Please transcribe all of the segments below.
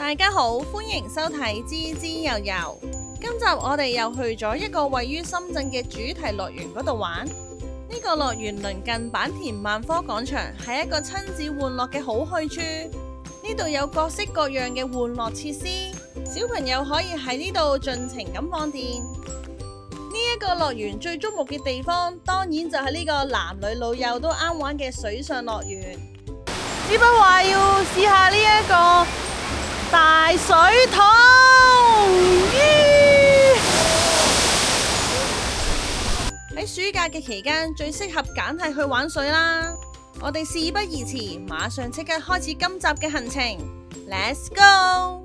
大家好，歡迎收睇滋滋遊遊。今集我哋又去咗一個位於深圳嘅主題樂園嗰度玩。呢個樂園鄰近坂田萬科廣場，係一個親子玩樂嘅好去處。呢度有各式各樣嘅玩樂設施，小朋友可以喺呢度盡情咁放電。呢一個樂園最矚目嘅地方，當然就係呢個男女老幼都啱玩嘅水上樂園。呢不話要試下呢一個大水桶，喺暑假嘅期間最適合梗係去玩水啦！我哋事不宜遲，馬上即刻開始今集嘅行程 ，Let's go！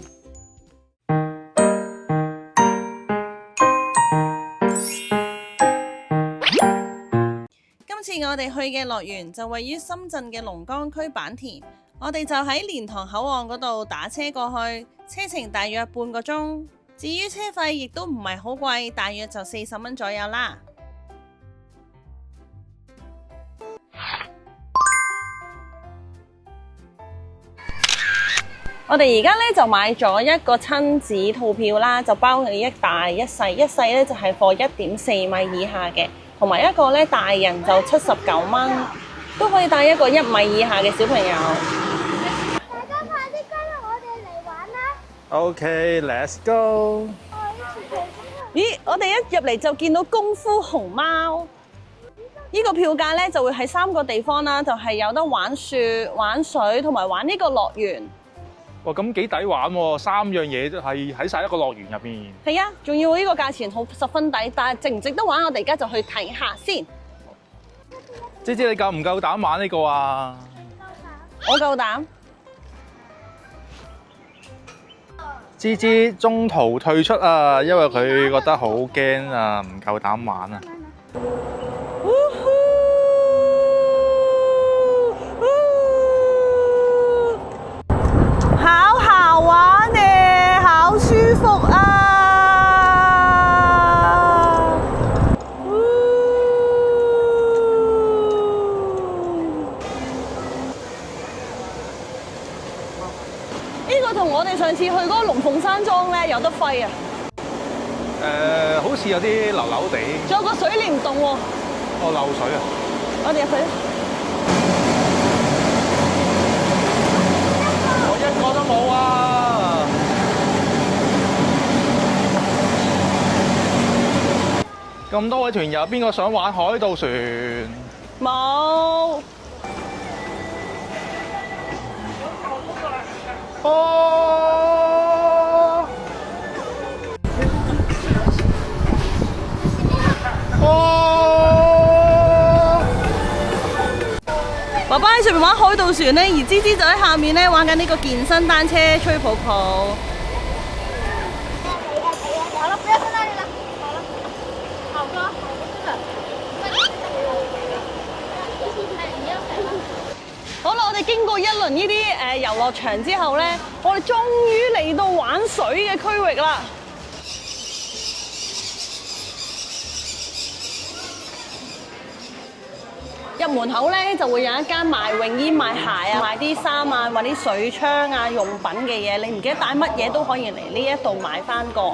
今次我哋去嘅樂園就位於深圳嘅龍崗區坂田。我哋就喺蓮塘口岸嗰度打車過去，車程大約半個鐘。至於車費亦都唔係好貴，大約就40蚊左右啦。我哋而家咧就買咗一個親子套票啦，就包佢一大一細，一細咧就係貨1.4米以下嘅，同埋一個咧大人就79蚊，都可以帶一個1米以下嘅小朋友。OK，let's go。咦，我哋一入嚟就見到功夫熊貓。呢個票價咧就會喺3個地方啦，就係有得玩雪、玩水同埋玩呢個樂園。哇，咁幾抵玩喎！3樣嘢都係喺晒一個樂園入邊。係啊，仲要呢個價錢好十分抵，但係值唔值得玩？我哋而家就去睇下先。芝芝，你夠唔夠膽玩呢個啊？我夠膽。芝芝中途退出啊，因為佢覺得好驚啊，唔夠膽玩啊。好好玩呢，好舒服啊！呢個同我哋上次去嗰個龍鳳山莊咧有得揮啊！好似有啲流流地。仲有個水簾洞喎。哦，漏水啊！我哋入去。我一個都冇啊！咁多位團友，邊個想玩海盜船？冇。爸爸喺上面玩海盜船呢，而芝芝就喺下面呢玩緊呢個健身單車吹泡泡。好啦，我哋經過一輪呢啲遊樂場之後呢，我哋終於嚟到玩水嘅區域啦。入門口咧就會有一間賣泳衣、賣鞋啊、賣啲衫啊、賣啲水槍啊、用品嘅嘢，你唔記得帶乜嘢都可以嚟呢一度買翻個。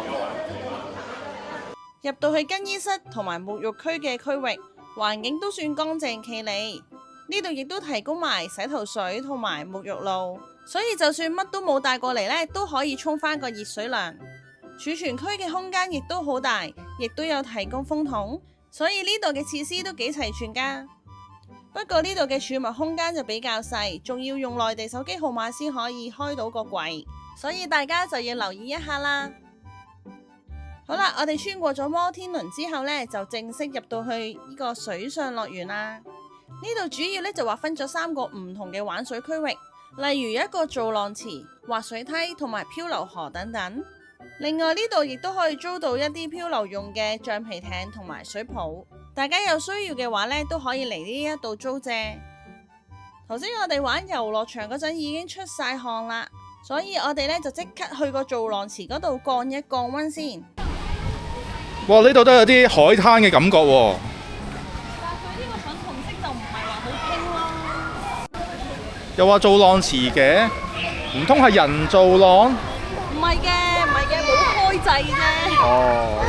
入到去更衣室同埋沐浴區嘅區域，環境都算乾淨企理。呢度亦都提供埋洗頭水同埋沐浴露，所以就算乜都冇帶過嚟咧，都可以沖翻個熱水涼。儲存區嘅空間亦都好大，亦都有提供風筒，所以呢度嘅設施都幾齊全噶。不過呢度嘅儲物空間就比較細，仲要用內地手機號碼先可以開到個櫃，所以大家就要留意一下啦。好啦，我哋穿過咗摩天輪之後呢，就正式入到去呢個水上樂園啦。呢度主要呢就劃分咗3個唔同嘅玩水區域，例如一個造浪池、滑水梯同埋漂流河等等。另外呢度亦都可以租到一啲漂流用嘅橡皮艇同埋水泡。大家有需要嘅話咧，都可以嚟呢一度租借。頭先我哋玩遊樂場嗰陣已經出晒汗啦，所以我哋咧就即刻去個造浪池嗰度降一降溫先。哇！呢度都有啲海灘嘅感覺喎。但係佢呢個粉紅色就唔係話好傾咯。又話做浪池嘅。唔通係人造浪？唔係嘅，冇開掣啫。哦，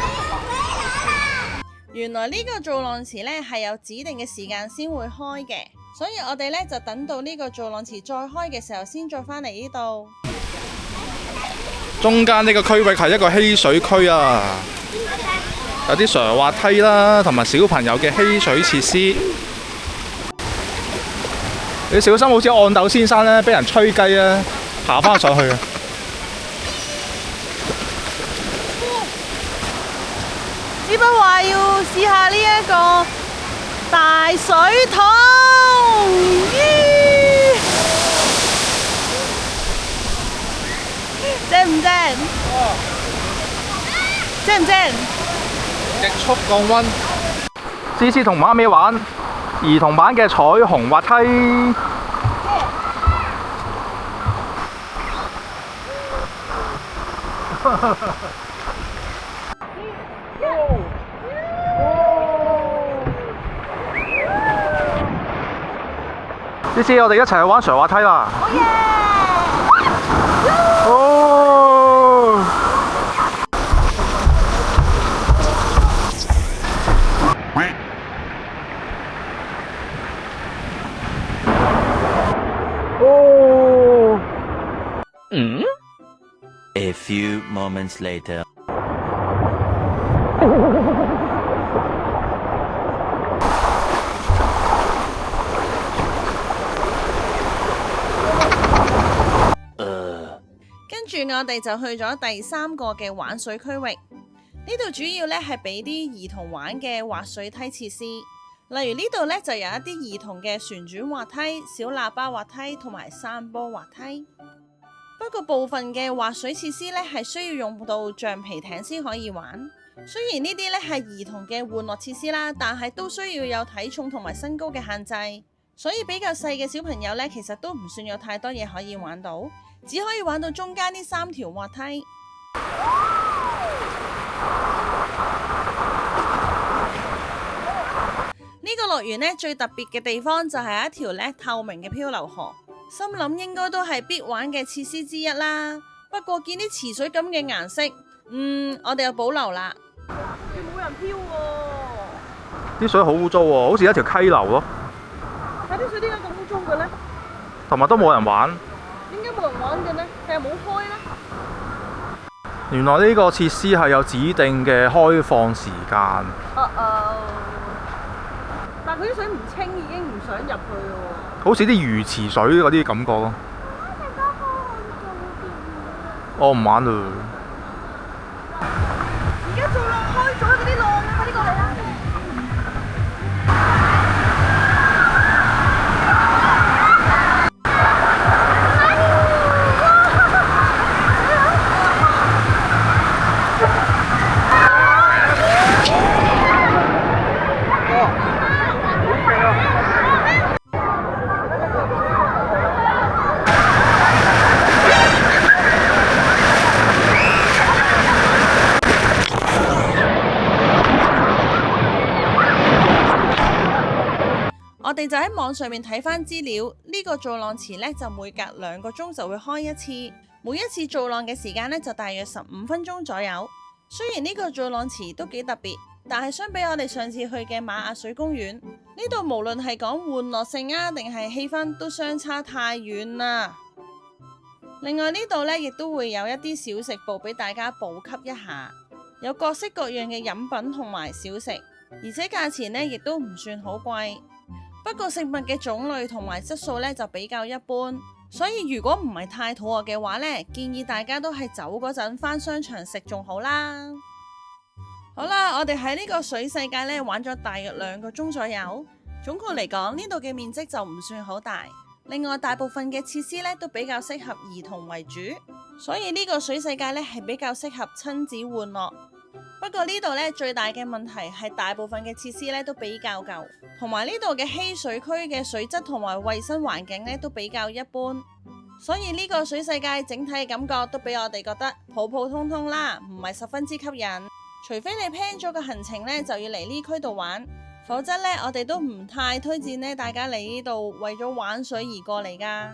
原來呢個造浪池呢係有指定嘅時間先會開嘅，所以我哋呢就等到呢個造浪池再開嘅時候，先再返嚟呢度。中間呢個區域係一個嬉水區啊，有啲斜滑梯啦，同埋小朋友嘅嬉水設施。你小心，好似憨豆先生咧，俾人吹雞啊，爬翻上去啊！只不過話要試下呢一個大水桶，正唔正？正唔正？極速降溫。思思同媽咪玩兒童版嘅彩虹滑梯。思思，我哋一齊去玩斜滑梯啦！哦！哦！嗯 A few moments later. 跟住我哋就去咗第3個嘅玩水區域，呢度主要呢係俾啲兒童玩嘅滑水梯設施，例如呢度呢就有一啲兒童嘅旋轉滑梯、小喇叭滑梯同埋山坡滑梯。不過部分嘅滑水設施呢係需要用到橡皮艇先可以玩。雖然呢啲呢係兒童嘅玩樂設施啦，但係都需要有體重同埋身高嘅限制，所以比較細嘅小朋友呢，其實都唔算有太多嘢可以玩到，只可以玩到中間呢3條滑梯。呢個樂園呢，最特別嘅地方就係一條呢透明嘅漂流河，心諗應該都係必玩嘅設施之一啦。不過見啲池水咁嘅顏色，我哋有保留啦。冇人漂喎，啲水好污糟喎，好似一條溪流咯。睇啲水點解咁污糟嘅呢？同埋都冇人玩。點解冇人玩嘅呢？係冇開呢？原來呢個設施係有指定嘅開放時間。但係佢啲水唔清，已經唔想入去咯。好似啲魚池水嗰啲感覺咯。我唔玩啦。而家做浪開咗嗰啲浪啊！快啲過嚟啦！我哋就喺網上面睇翻資料，呢個造浪池呢，就每隔2個鐘就會開一次，每一次造浪嘅時間呢，就大約15分鐘左右。雖然呢個造浪池都幾特別，但係相比我哋上次去嘅馬亞水公園，呢度無論係講玩樂性啊定係氣氛都相差太遠啦。另外呢度呢，亦都會有一啲小食部俾大家補給一下，有各式各樣嘅飲品同埋小食，而且價錢呢，亦都唔算好貴。不過食物嘅種類同埋質素呢就比較一般，所以如果唔係太肚餓嘅話呢，建議大家都係走嗰陣返商場食仲好啦。好啦，我哋喺呢個水世界呢玩咗大約2個鐘左右，總括嚟講呢度嘅面積就唔算好大。另外大部分嘅設施呢都比較適合兒童為主，所以呢個水世界呢係比較適合親子玩樂。不過呢度呢最大嘅問題係大部分嘅設施呢都比較舊，同埋呢度嘅嬉水區嘅水質同埋衛生環境呢都比較一般，所以呢個水世界整體嘅感覺都俾我哋覺得普普通通啦，唔係十分之吸引。除非你 plan 咗個行程呢就要嚟呢區度玩，否則呢我哋都唔太推薦呢大家嚟呢度為咗玩水而過嚟噶。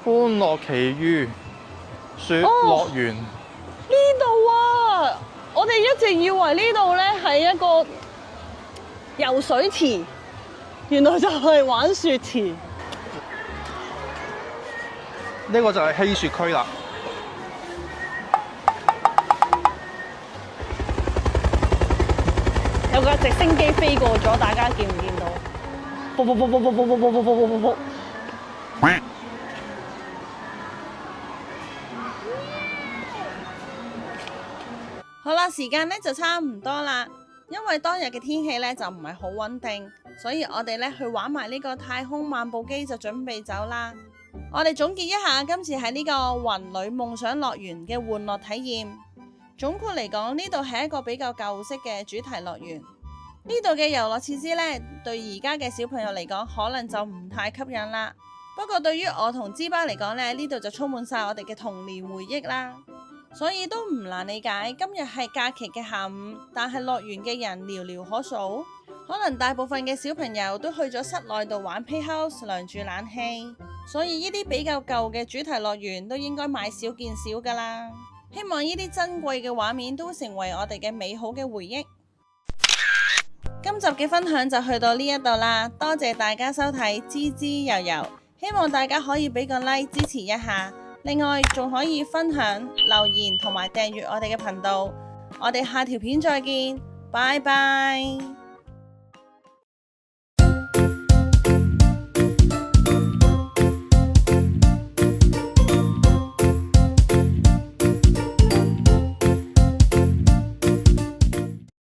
歡樂奇遇雪樂園。呢度啊，我哋一直以為呢度呢係一個游水池，原來就係玩雪池。呢個就係嬉雪區啦。有架直升機飛過咗，大家見唔見到？噗噗噗噗噗噗噗噗噗噗噗。好啦，時間呢就差唔多啦，因為當日嘅天氣呢就唔係好穩定，所以我哋呢去玩埋呢個太空漫步機就準備走啦。我哋總結一下今次喺呢個雲裏夢想樂園嘅玩樂體驗。總括嚟講，呢度係一個比較舊式嘅主題樂園。呢度嘅遊樂設施呢，對而家嘅小朋友嚟講，可能就唔太吸引啦。不過對於我同芝巴嚟講呢，呢度就充滿晒我哋嘅童年回憶啦。所以都唔難理解，今日係假期嘅下午，但係樂園嘅人寥寥可數。可能大部分嘅小朋友都去咗室內度玩 Playhouse 涼住冷氣，所以呢啲比較舊嘅主題樂園都應該買少見少噶啦。希望呢啲珍貴嘅畫面都成為我哋嘅美好嘅回憶。今集嘅分享就去到呢一度啦，多謝大家收睇滋滋遊遊，希望大家可以俾個 like 支持一下，另外仲可以分享、留言同埋訂閱我哋嘅頻道。我哋下條片再見，拜拜。